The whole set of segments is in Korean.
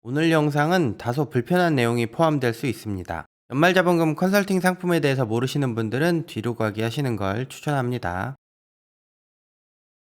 오늘 영상은 다소 불편한 내용이 포함될 수 있습니다. 연말자본금 컨설팅 상품에 대해서 모르시는 분들은 뒤로 가기 하시는 걸 추천합니다.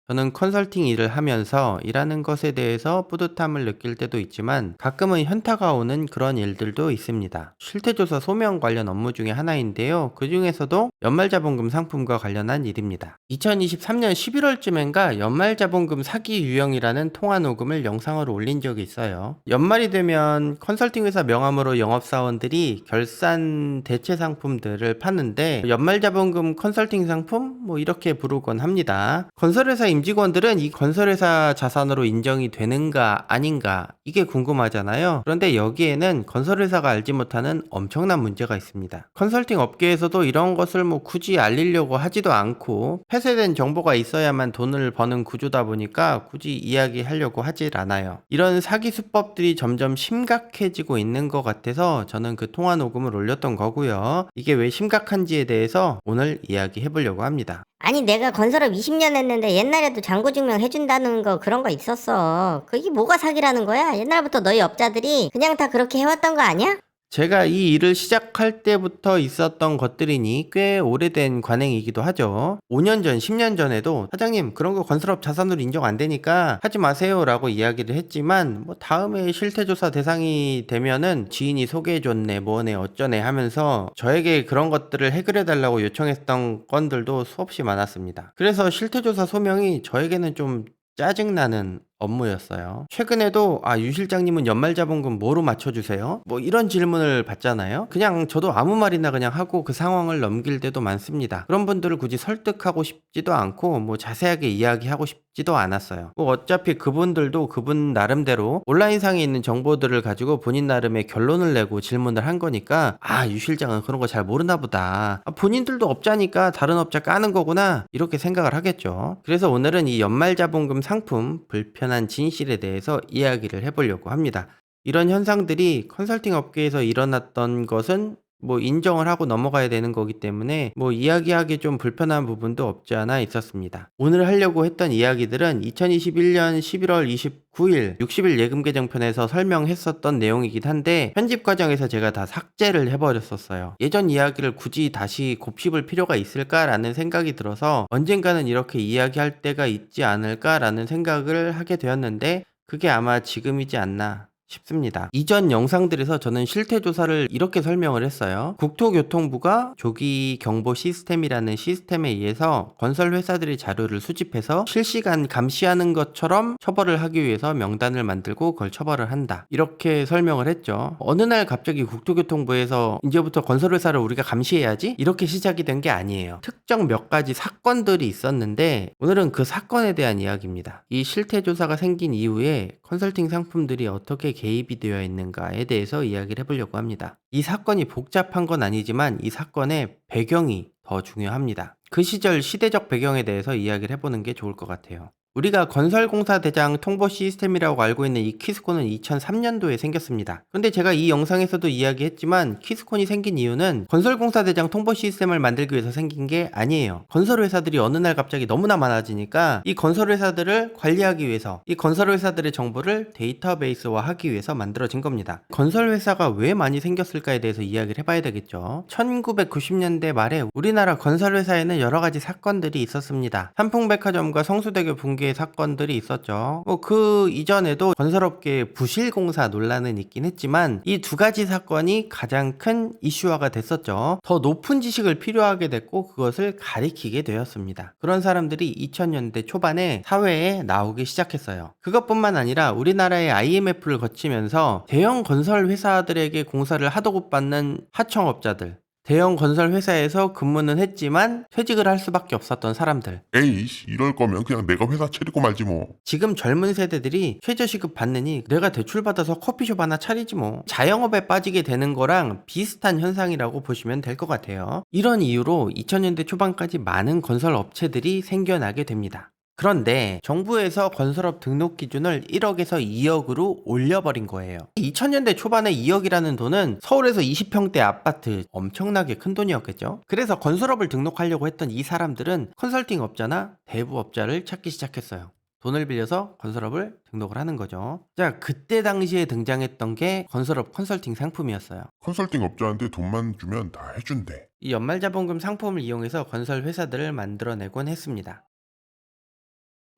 저는 컨설팅 일을 하면서 일하는 것에 대해서 뿌듯함을 느낄 때도 있지만 가끔은 현타가 오는 그런 일들도 있습니다. 실태조사 소명 관련 업무 중에 하나인데요. 그 중에서도 연말자본금 상품과 관련한 일입니다. 2023년 11월쯤엔가 연말자본금 사기 유형이라는 통화 녹음을 영상으로 올린 적이 있어요. 연말이 되면 컨설팅 회사 명함으로 영업사원들이 결산 대체 상품들을 파는데 연말자본금 컨설팅 상품? 이렇게 부르곤 합니다. 건설회사 임직원들은 이 건설회사 자산으로 인정이 되는가 아닌가 이게 궁금하잖아요. 그런데 여기에는 건설회사가 알지 못하는 엄청난 문제가 있습니다. 컨설팅 업계에서도 이런 것을 굳이 알리려고 하지도 않고 폐쇄된 정보가 있어야만 돈을 버는 구조다 보니까 굳이 이야기하려고 하질 않아요. 이런 사기 수법들이 점점 심각해지고 있는 것 같아서 저는 그 통화 녹음을 올렸던 거고요. 이게 왜 심각한지에 대해서 오늘 이야기해 보려고 합니다. 아니 내가 건설업 20년 했는데 옛날에도 잔고증명 해준다는 거 그런 거 있었어. 그게 뭐가 사기라는 거야? 옛날부터 너희 업자들이 그냥 다 그렇게 해왔던 거 아니야? 제가 이 일을 시작할 때부터 있었던 것들이니 꽤 오래된 관행이기도 하죠. 5년 전, 10년 전에도 사장님 그런 거 건설업 자산으로 인정 안 되니까 하지 마세요 라고 이야기를 했지만 다음에 실태조사 대상이 되면은 지인이 소개해줬네 뭐네 어쩌네 하면서 저에게 그런 것들을 해결해 달라고 요청했던 건들도 수없이 많았습니다. 그래서 실태조사 소명이 저에게는 좀 짜증나는 업무였어요. 최근에도 유 실장님은 연말자본금 뭐로 맞춰주세요? 이런 질문을 받잖아요. 그냥 저도 아무 말이나 그냥 하고 그 상황을 넘길 때도 많습니다. 그런 분들을 굳이 설득하고 싶지도 않고 자세하게 이야기하고 싶지도 않았어요. 어차피 그분들도 그분 나름대로 온라인상에 있는 정보들을 가지고 본인 나름의 결론을 내고 질문을 한 거니까 유 실장은 그런 거 잘 모르나 보다. 본인들도 업자니까 다른 업자 까는 거구나 이렇게 생각을 하겠죠. 그래서 오늘은 이 연말자본금 상품 불편한 진실에 대해서 이야기를 해보려고 합니다. 이런 현상들이 컨설팅 업계에서 일어났던 것은 인정을 하고 넘어가야 되는 거기 때문에 이야기하기 좀 불편한 부분도 없지 않아 있었습니다. 오늘 하려고 했던 이야기들은 2021년 11월 29일 60일 예금 개정편에서 설명했었던 내용이긴 한데 편집 과정에서 제가 다 삭제를 해버렸었어요. 예전 이야기를 굳이 다시 곱씹을 필요가 있을까라는 생각이 들어서 언젠가는 이렇게 이야기할 때가 있지 않을까라는 생각을 하게 되었는데 그게 아마 지금이지 않나 싶습니다. 이전 영상들에서 저는 실태조사를 이렇게 설명을 했어요. 국토교통부가 조기 경보 시스템이라는 시스템에 의해서 건설 회사들의 자료를 수집해서 실시간 감시하는 것처럼 처벌을 하기 위해서 명단을 만들고 그걸 처벌을 한다. 이렇게 설명을 했죠. 어느 날 갑자기 국토교통부에서 이제부터 건설 회사를 우리가 감시해야지? 이렇게 시작이 된 게 아니에요. 특정 몇 가지 사건들이 있었는데 오늘은 그 사건에 대한 이야기입니다. 이 실태조사가 생긴 이후에 컨설팅 상품들이 어떻게 개입이 되어 있는가에 대해서 이야기를 해보려고 합니다. 이 사건이 복잡한 건 아니지만 이 사건의 배경이 더 중요합니다. 그 시절 시대적 배경에 대해서 이야기를 해보는 게 좋을 것 같아요. 우리가 건설공사 대장 통보 시스템이라고 알고 있는 이 키스콘은 2003년도에 생겼습니다. 그런데 제가 이 영상에서도 이야기했지만 키스콘이 생긴 이유는 건설공사 대장 통보 시스템을 만들기 위해서 생긴 게 아니에요. 건설회사들이 어느 날 갑자기 너무나 많아지니까 이 건설회사들을 관리하기 위해서 이 건설회사들의 정보를 데이터베이스화 하기 위해서 만들어진 겁니다. 건설회사가 왜 많이 생겼을까에 대해서 이야기를 해봐야 되겠죠. 1990년대 말에 우리나라 건설회사에는 여러 가지 사건들이 있었습니다. 삼풍백화점과 성수대교 붕괴 사건들이 있었죠. 그 이전에도 건설업계의 부실공사 논란은 있긴 했지만 이 두 가지 사건이 가장 큰 이슈화가 됐었죠. 더 높은 지식을 필요하게 됐고 그것을 가리키게 되었습니다. 그런 사람들이 2000년대 초반에 사회에 나오기 시작했어요. 그것뿐만 아니라 우리나라의 IMF를 거치면서 대형 건설 회사들에게 공사를 하도급 받는 하청업자들, 대형 건설 회사에서 근무는 했지만 퇴직을 할 수밖에 없었던 사람들. 에이씨, 이럴 거면 그냥 내가 회사 차리고 말지 뭐. 지금 젊은 세대들이 최저시급 받느니 내가 대출 받아서 커피숍 하나 차리지 뭐. 자영업에 빠지게 되는 거랑 비슷한 현상이라고 보시면 될 것 같아요. 이런 이유로 2000년대 초반까지 많은 건설 업체들이 생겨나게 됩니다. 그런데 정부에서 건설업 등록 기준을 1억에서 2억으로 올려버린 거예요. 2000년대 초반에 2억이라는 돈은 서울에서 20평대 아파트 엄청나게 큰 돈이었겠죠. 그래서 건설업을 등록하려고 했던 이 사람들은 컨설팅 업자나 대부업자를 찾기 시작했어요. 돈을 빌려서 건설업을 등록을 하는 거죠. 자, 그때 당시에 등장했던 게 건설업 컨설팅 상품이었어요. 컨설팅 업자한테 돈만 주면 다 해준대. 이 연말자본금 상품을 이용해서 건설 회사들을 만들어내곤 했습니다.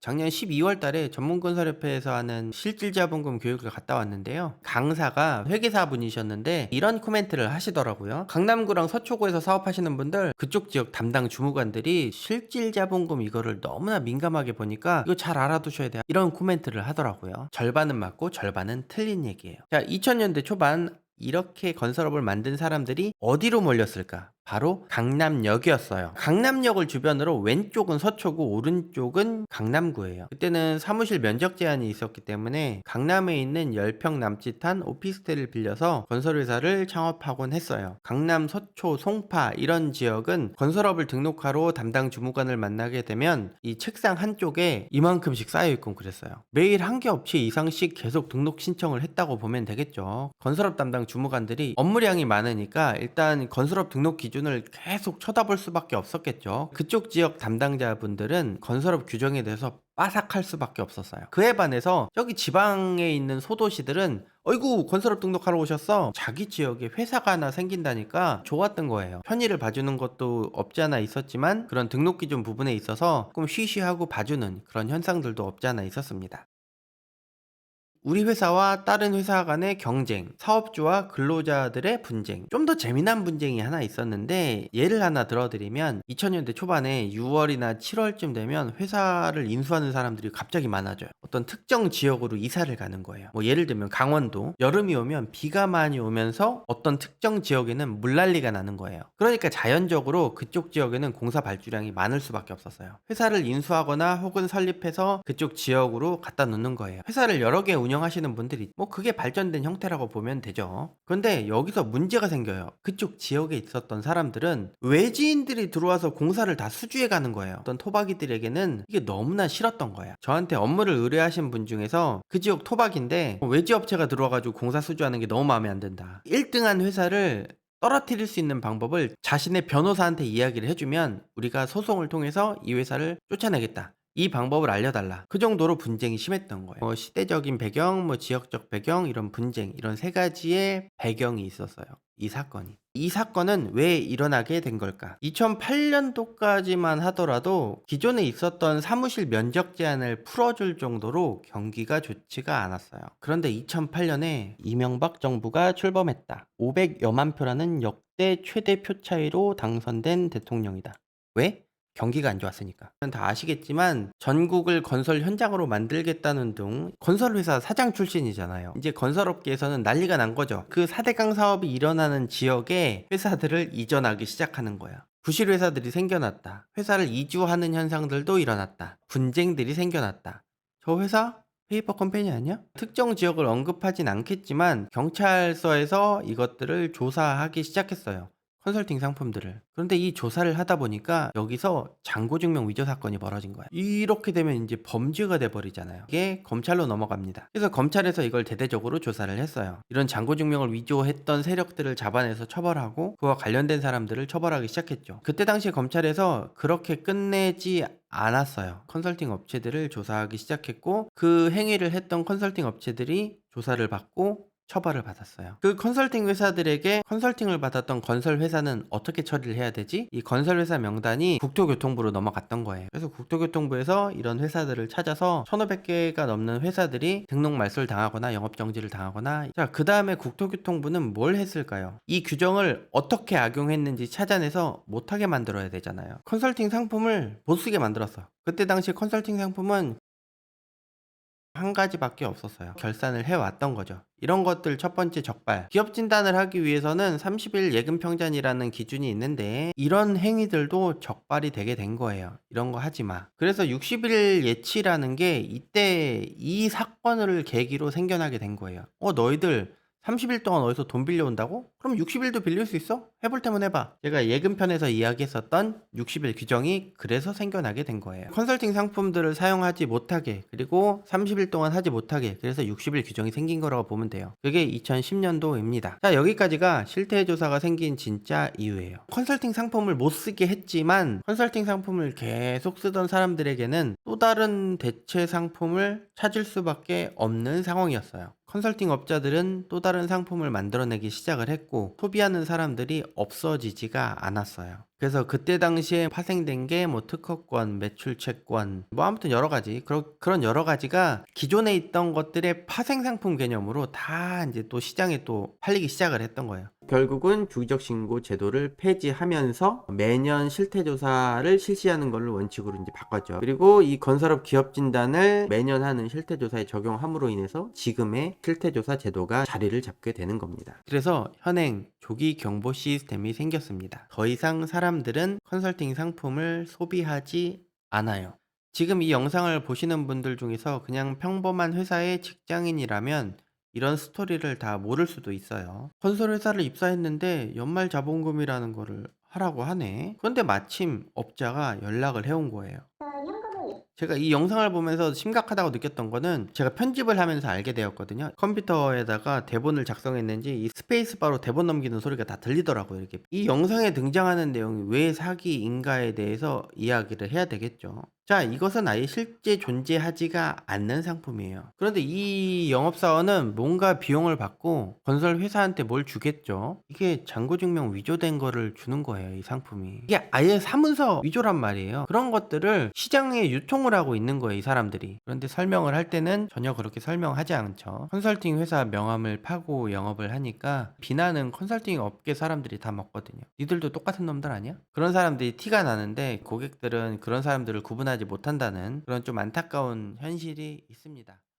작년 12월 달에 전문건설협회에서 하는 실질자본금 교육을 갔다 왔는데요. 강사가 회계사 분이셨는데 이런 코멘트를 하시더라고요. 강남구랑 서초구에서 사업하시는 분들, 그쪽 지역 담당 주무관들이 실질자본금 이거를 너무나 민감하게 보니까 이거 잘 알아두셔야 돼요. 이런 코멘트를 하더라고요. 절반은 맞고 절반은 틀린 얘기예요. 자, 2000년대 초반 이렇게 건설업을 만든 사람들이 어디로 몰렸을까? 바로 강남역이었어요. 강남역을 주변으로 왼쪽은 서초구, 오른쪽은 강남구예요. 그때는 사무실 면적 제한이 있었기 때문에 강남에 있는 10평 남짓한 오피스텔을 빌려서 건설회사를 창업하곤 했어요. 강남, 서초, 송파 이런 지역은 건설업을 등록하러 담당 주무관을 만나게 되면 이 책상 한쪽에 이만큼씩 쌓여있곤 그랬어요. 매일 한 개 업체 이상씩 계속 등록 신청을 했다고 보면 되겠죠. 건설업 담당 주무관들이 업무량이 많으니까 일단 건설업 등록 기준을 계속 쳐다볼 수밖에 없었겠죠. 그쪽 지역 담당자분들은 건설업 규정에 대해서 빠삭할 수밖에 없었어요. 그에 반해서 저기 지방에 있는 소도시들은 어이구 건설업 등록하러 오셨어. 자기 지역에 회사가 하나 생긴다니까 좋았던 거예요. 편의를 봐주는 것도 없지 않아 있었지만 그런 등록 기준 부분에 있어서 조금 쉬쉬하고 봐주는 그런 현상들도 없지 않아 있었습니다. 우리 회사와 다른 회사 간의 경쟁, 사업주와 근로자들의 분쟁, 좀 더 재미난 분쟁이 하나 있었는데 예를 하나 들어드리면 2000년대 초반에 6월이나 7월쯤 되면 회사를 인수하는 사람들이 갑자기 많아져요. 어떤 특정 지역으로 이사를 가는 거예요. 뭐 예를 들면 강원도, 여름이 오면 비가 많이 오면서 어떤 특정 지역에는 물난리가 나는 거예요. 그러니까 자연적으로 그쪽 지역에는 공사 발주량이 많을 수밖에 없었어요. 회사를 인수하거나 혹은 설립해서 그쪽 지역으로 갖다 놓는 거예요. 회사를 여러 개 운영하시는 분들이 뭐 그게 발전된 형태라고 보면 되죠. 그런데 여기서 문제가 생겨요. 그쪽 지역에 있었던 사람들은 외지인들이 들어와서 공사를 다 수주해 가는 거예요. 어떤 토박이들에게는 이게 너무나 싫었던 거예요. 저한테 업무를 의뢰하신 분 중에서 그 지역 토박인데 외지 업체가 들어와가지고 공사 수주하는 게 너무 마음에 안 든다. 1등한 회사를 떨어뜨릴 수 있는 방법을 자신의 변호사한테 이야기를 해주면 우리가 소송을 통해서 이 회사를 쫓아내겠다. 이 방법을 알려달라. 그 정도로 분쟁이 심했던 거예요. 뭐 시대적인 배경, 뭐 지역적 배경, 이런 분쟁, 이런 세 가지의 배경이 있었어요. 이 사건이. 이 사건은 왜 일어나게 된 걸까? 2008년도까지만 하더라도 기존에 있었던 사무실 면적 제한을 풀어줄 정도로 경기가 좋지가 않았어요. 그런데 2008년에 이명박 정부가 출범했다. 500여만 표라는 역대 최대 표 차이로 당선된 대통령이다. 왜? 경기가 안 좋았으니까. 다 아시겠지만 전국을 건설 현장으로 만들겠다는 등 건설회사 사장 출신이잖아요. 이제 건설업계에서는 난리가 난 거죠. 그 4대강 사업이 일어나는 지역에 회사들을 이전하기 시작하는 거야. 부실회사들이 생겨났다. 회사를 이주하는 현상들도 일어났다. 분쟁들이 생겨났다. 저 회사? 페이퍼 컴퍼니 아니야? 특정 지역을 언급하진 않겠지만 경찰서에서 이것들을 조사하기 시작했어요. 컨설팅 상품들을. 그런데 이 조사를 하다 보니까 여기서 잔고증명 위조 사건이 벌어진 거야. 이렇게 되면 이제 범죄가 돼버리잖아요. 이게 검찰로 넘어갑니다. 그래서 검찰에서 이걸 대대적으로 조사를 했어요. 이런 잔고증명을 위조했던 세력들을 잡아내서 처벌하고 그와 관련된 사람들을 처벌하기 시작했죠. 그때 당시에 검찰에서 그렇게 끝내지 않았어요. 컨설팅 업체들을 조사하기 시작했고 그 행위를 했던 컨설팅 업체들이 조사를 받고 처벌을 받았어요. 그 컨설팅 회사들에게 컨설팅을 받았던 건설 회사는 어떻게 처리를 해야 되지? 이 건설 회사 명단이 국토교통부로 넘어갔던 거예요. 그래서 국토교통부에서 이런 회사들을 찾아서 1500개가 넘는 회사들이 등록 말소를 당하거나 영업 정지를 당하거나. 자, 그 다음에 국토교통부는 뭘 했을까요? 이 규정을 어떻게 악용했는지 찾아내서 못하게 만들어야 되잖아요. 컨설팅 상품을 못쓰게 만들었어. 그때 당시 컨설팅 상품은 한 가지밖에 없었어요. 결산을 해왔던 거죠. 이런 것들 첫 번째 적발. 기업 진단을 하기 위해서는 30일 예금 평전이라는 기준이 있는데 이런 행위들도 적발이 되게 된 거예요. 이런 거 하지 마. 그래서 60일 예치라는 게 이때 이 사건을 계기로 생겨나게 된 거예요. 너희들 30일 동안 어디서 돈 빌려온다고? 그럼 60일도 빌릴 수 있어? 해볼 테면 해봐. 제가 예금편에서 이야기했었던 60일 규정이 그래서 생겨나게 된 거예요. 컨설팅 상품들을 사용하지 못하게, 그리고 30일 동안 하지 못하게, 그래서 60일 규정이 생긴 거라고 보면 돼요. 그게 2010년도입니다. 자, 여기까지가 실태조사가 생긴 진짜 이유예요. 컨설팅 상품을 못 쓰게 했지만 컨설팅 상품을 계속 쓰던 사람들에게는 또 다른 대체 상품을 찾을 수밖에 없는 상황이었어요. 컨설팅 업자들은 또 다른 상품을 만들어내기 시작을 했고 소비하는 사람들이 없어지지가 않았어요. 그래서 그때 당시에 파생된 게 뭐 특허권, 매출채권, 뭐 아무튼 여러 가지 그런 여러 가지가 기존에 있던 것들의 파생 상품 개념으로 다 이제 또 시장에 또 팔리기 시작을 했던 거예요. 결국은 주기적 신고 제도를 폐지하면서 매년 실태조사를 실시하는 걸로 원칙으로 이제 바꿨죠. 그리고 이 건설업 기업 진단을 매년 하는 실태조사에 적용함으로 인해서 지금의 실태조사 제도가 자리를 잡게 되는 겁니다. 그래서 현행 조기 경보 시스템이 생겼습니다. 더 이상 사람들은 컨설팅 상품을 소비하지 않아요. 지금 이 영상을 보시는 분들 중에서 그냥 평범한 회사의 직장인이라면 이런 스토리를 다 모를 수도 있어요. 건설 회사를 입사했는데 연말 자본금이라는 거를 하라고 하네. 그런데 마침 업자가 연락을 해온 거예요. 제가 이 영상을 보면서 심각하다고 느꼈던 거는 제가 편집을 하면서 알게 되었거든요. 컴퓨터에다가 대본을 작성했는지 이 스페이스바로 대본 넘기는 소리가 다 들리더라고요. 이렇게 이 영상에 등장하는 내용이 왜 사기인가에 대해서 이야기를 해야 되겠죠. 자, 이것은 아예 실제 존재하지가 않는 상품이에요. 그런데 이 영업사원은 뭔가 비용을 받고 건설 회사한테 뭘 주겠죠. 이게 잔고증명 위조된 거를 주는 거예요, 이 상품이. 이게 아예 사문서 위조란 말이에요. 그런 것들을 시장에 유통을 하고 있는 거예요, 이 사람들이. 그런데 설명을 할 때는 전혀 그렇게 설명하지 않죠. 컨설팅 회사 명함을 파고 영업을 하니까 비난은 컨설팅 업계 사람들이 다 먹거든요. 니들도 똑같은 놈들 아니야? 그런 사람들이 티가 나는데 고객들은 그런 사람들을 구분하지 못한다는 그런 좀 안타까운 현실이 있습니다.